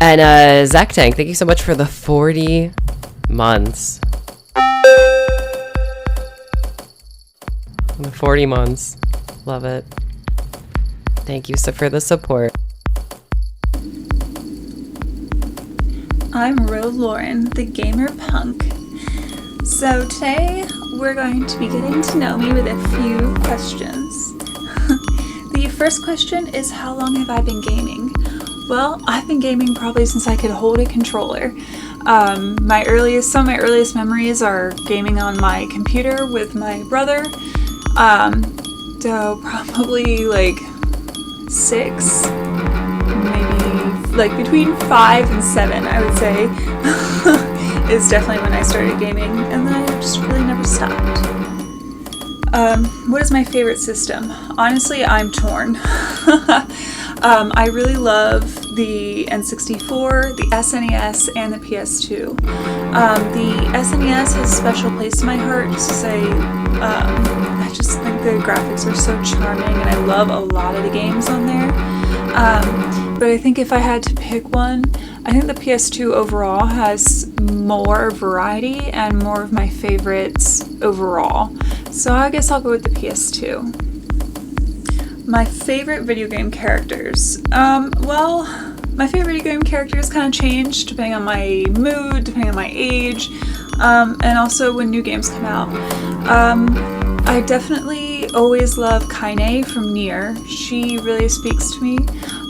And Zach Tank, thank you so much for the 40 months. The 40 months. Love it. Thank you so for the support. I'm Rol0ren, the GamerPunk. So today we're going to be getting to know me with a few questions. The first question is, how long have I been gaming? Well, I've been gaming probably since I could hold a controller. Some of my earliest memories are gaming on my computer with my brother. So probably like 6, maybe like between 5 and 7, I would say, is definitely when I started gaming, and then I just really never stopped. What is my favorite system? Honestly, I'm torn. I really love the N64, the SNES, and the PS2. The SNES has a special place in my heart, just to say, I just think the graphics are so charming, and I love a lot of the games on there. But I think if I had to pick one, I think the PS2 overall has more variety and more of my favorites overall. So I guess I'll go with the PS2. My favorite video game characters. Well, my favorite video game characters kind of change depending on my mood, depending on my age, and also when new games come out. I definitely always love Kaine from Nier. She really speaks to me.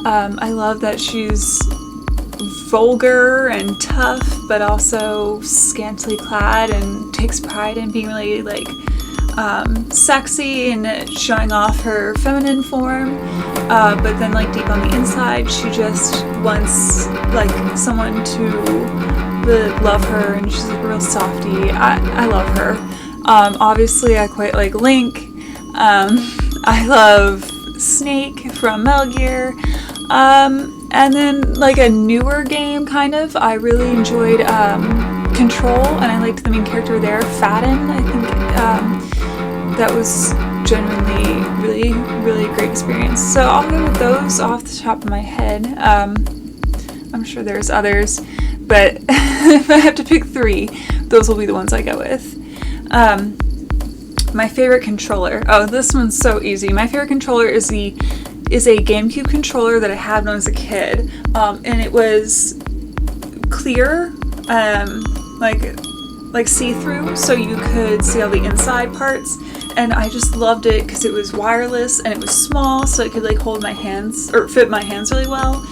I love that she's vulgar and tough, but also scantily clad and takes pride in being really like sexy and showing off her feminine form, but then like deep on the inside she just wants like someone to really love her, and she's like a real softie. I love her. Obviously I quite like Link. I love Snake from Metal Gear, and then like a newer game kind of, I really enjoyed Control, and I liked the main character there, Fadden. I think that was genuinely really great experience. So I'll go with those off the top of my head. I'm sure there's others, but if I have to pick 3, those will be the ones I go with. My favorite controller. Oh, this one's so easy. My favorite controller is a GameCube controller that I had when I was a kid, and it was clear, like see-through, so you could see all the inside parts, and I just loved it because it was wireless and it was small, so it could like hold my hands or fit my hands really well,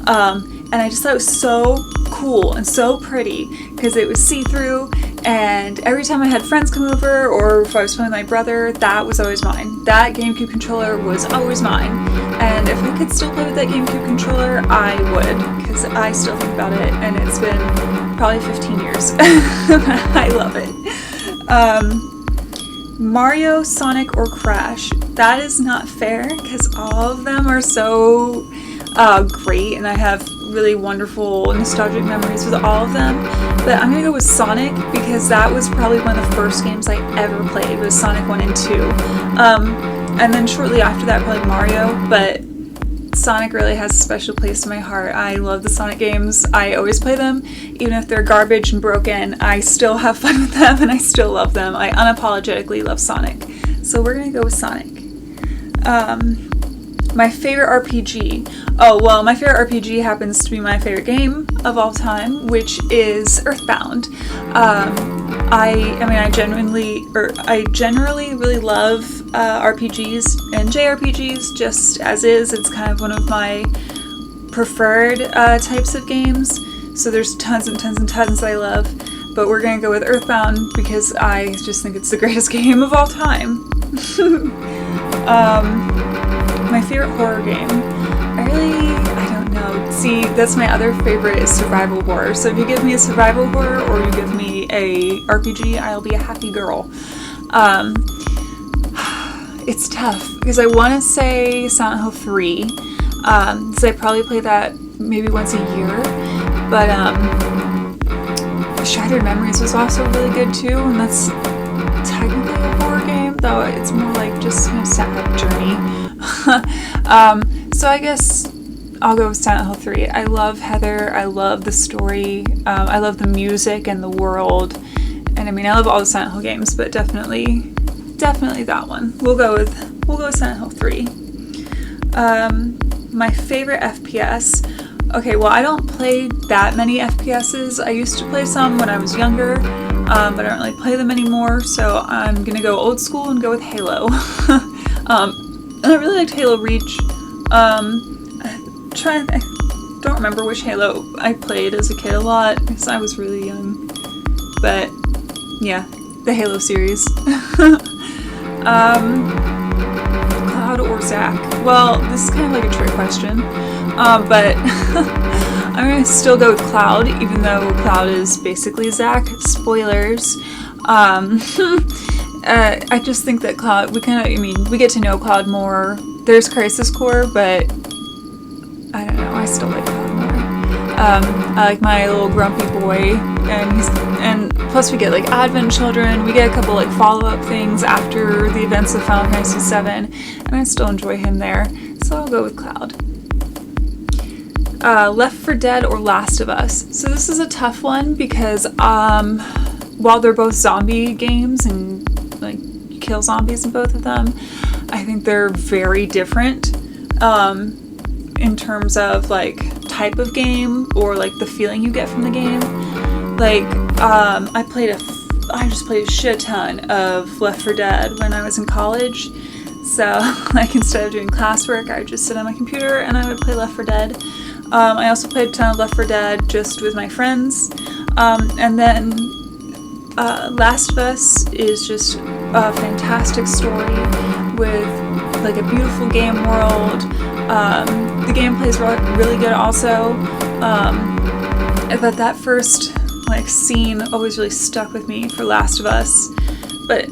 and I just thought it was so cool and so pretty because it was see-through, and every time I had friends come over or if I was playing with my brother, that was always mine. That GameCube controller was always mine, and if I could still play with that GameCube controller, I would, because I still think about it, and it's been probably 15 years. I love it. Mario, Sonic, or Crash. That is not fair because all of them are so great, and I have really wonderful nostalgic memories with all of them. But I'm gonna go with Sonic because that was probably one of the first games I ever played, was Sonic 1 and 2. And then shortly after that, probably Mario, but Sonic really has a special place in my heart. I love the Sonic games. I always play them. Even if they're garbage and broken, I still have fun with them and I still love them. I unapologetically love Sonic. So we're gonna go with Sonic. My favorite RPG. Oh, well, my favorite RPG happens to be my favorite game of all time, which is Earthbound. I generally really love RPGs and JRPGs just as is. It's kind of one of my preferred types of games. So there's tons and tons and tons I love. But we're going to go with Earthbound because I just think it's the greatest game of all time. My favorite horror game. I don't know. See, that's my other favorite is survival horror. So if you give me a survival horror or you give me a RPG, I'll be a happy girl. It's tough because I want to say Silent Hill 3. So I probably play that maybe once a year. But Shattered Memories was also really good too, and that's technically a horror game, though it's more like just sad journey. So I guess I'll go with Silent Hill 3. I love Heather. I love the story. I love the music and the world. And I mean, I love all the Silent Hill games, but definitely that one. We'll go with Silent Hill 3. My favorite FPS. Okay, well, I don't play that many FPSs. I used to play some when I was younger, but I don't really play them anymore. So I'm gonna go old school and go with Halo. And I really liked Halo Reach. I don't remember which Halo I played as a kid a lot because I was really young. But yeah, the Halo series. Cloud or Zach? Well, this is kind of like a trick question. But I'm gonna still go with Cloud, even though Cloud is basically Zach. Spoilers. I just think that Cloud, we get to know Cloud more. There's Crisis Core, but I don't know, I still like Cloud more. I like my little grumpy boy, and plus we get like Advent Children, we get a couple like follow-up things after the events of Final Fantasy VII, and I still enjoy him there, so I'll go with Cloud. Left 4 Dead or Last of Us. So this is a tough one because while they're both zombie games and like you kill zombies in both of them, I think they're very different in terms of like type of game or like the feeling you get from the game. Like I just played a shit ton of Left 4 Dead when I was in college. So like instead of doing classwork, I would just sit on my computer and I would play Left 4 Dead. I also played a ton of Left 4 Dead just with my friends. And then Last of Us is just a fantastic story with like a beautiful game world. The gameplay is really good also. But that first like scene always really stuck with me for Last of Us. But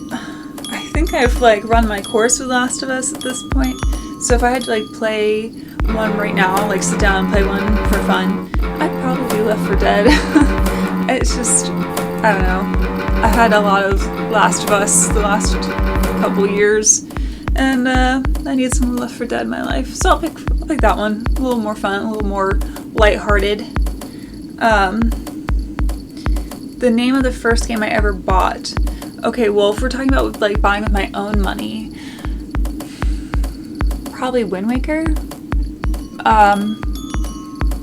I think I've like run my course with Last of Us at this point. So if I had to like play one right now, like sit down and play one for fun, I'd probably do Left 4 Dead. It's just, I don't know. I've had a lot of Last of Us the last couple years, and I need some Left 4 Dead in my life. So I'll pick that one. A little more fun, a little more lighthearted. The name of the first game I ever bought. Okay, well, if we're talking about like buying with my own money, probably Wind Waker.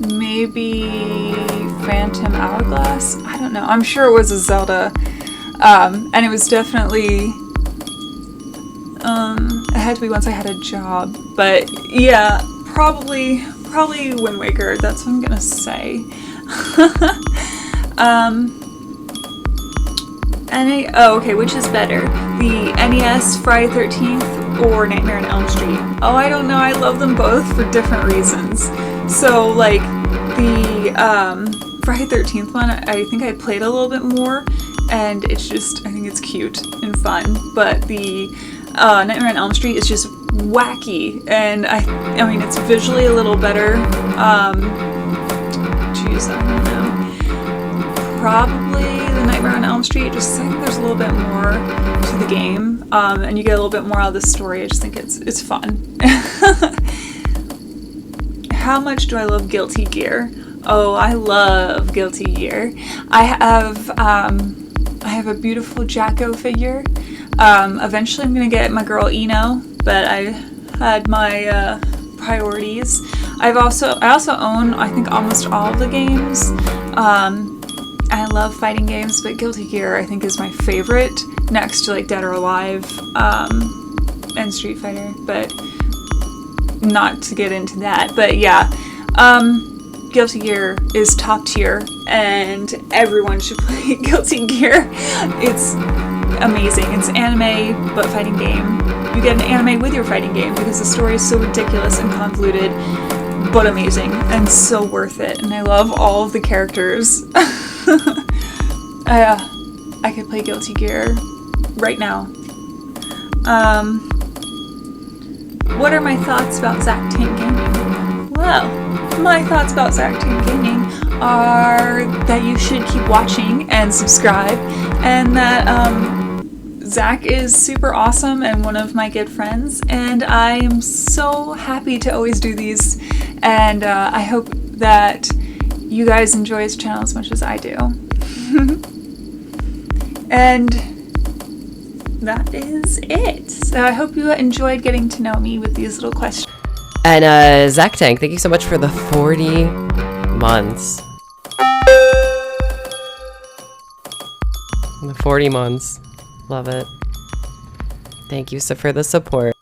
Maybe Phantom Hourglass. I don't know. I'm sure it was a Zelda. And it was definitely it had to be once I had a job. But yeah, probably Wind Waker. That's what I'm gonna say. Okay, which is better? The NES Friday 13th or Nightmare on Elm Street? Oh, I don't know. I love them both for different reasons. So, like, the Friday 13th one, I think I played a little bit more, and it's just, I think it's cute and fun. But the Nightmare on Elm Street is just wacky, and I mean, it's visually a little better. I don't know. Probably the Nightmare on Elm Street, just I think there's a little bit more to the game, and you get a little bit more out of the story. I just think it's fun. How much do I love Guilty Gear? Oh, I love Guilty Gear. I have a beautiful Jacko figure. Eventually I'm gonna get my girl Eno, but I had my priorities. I also own, I think, almost all of the games. I love fighting games, but Guilty Gear I think is my favorite, next to like Dead or Alive and Street Fighter, but not to get into that. But yeah, Guilty Gear is top tier, and everyone should play Guilty Gear. It's amazing. It's anime, but fighting game. You get an anime with your fighting game because the story is so ridiculous and convoluted, but amazing and so worth it. And I love all of the characters. I could play Guilty Gear right now. What are my thoughts about Zack Tank Gaming? Well, my thoughts about Zack Tank Gaming are that you should keep watching and subscribe, and that Zach is super awesome and one of my good friends, and I am so happy to always do these, and I hope that you guys enjoy his channel as much as I do. And that is it. So I hope you enjoyed getting to know me with these little questions. And Zach Tank, thank you so much for the 40 months. The 40 months. Love it. Thank you so for the support.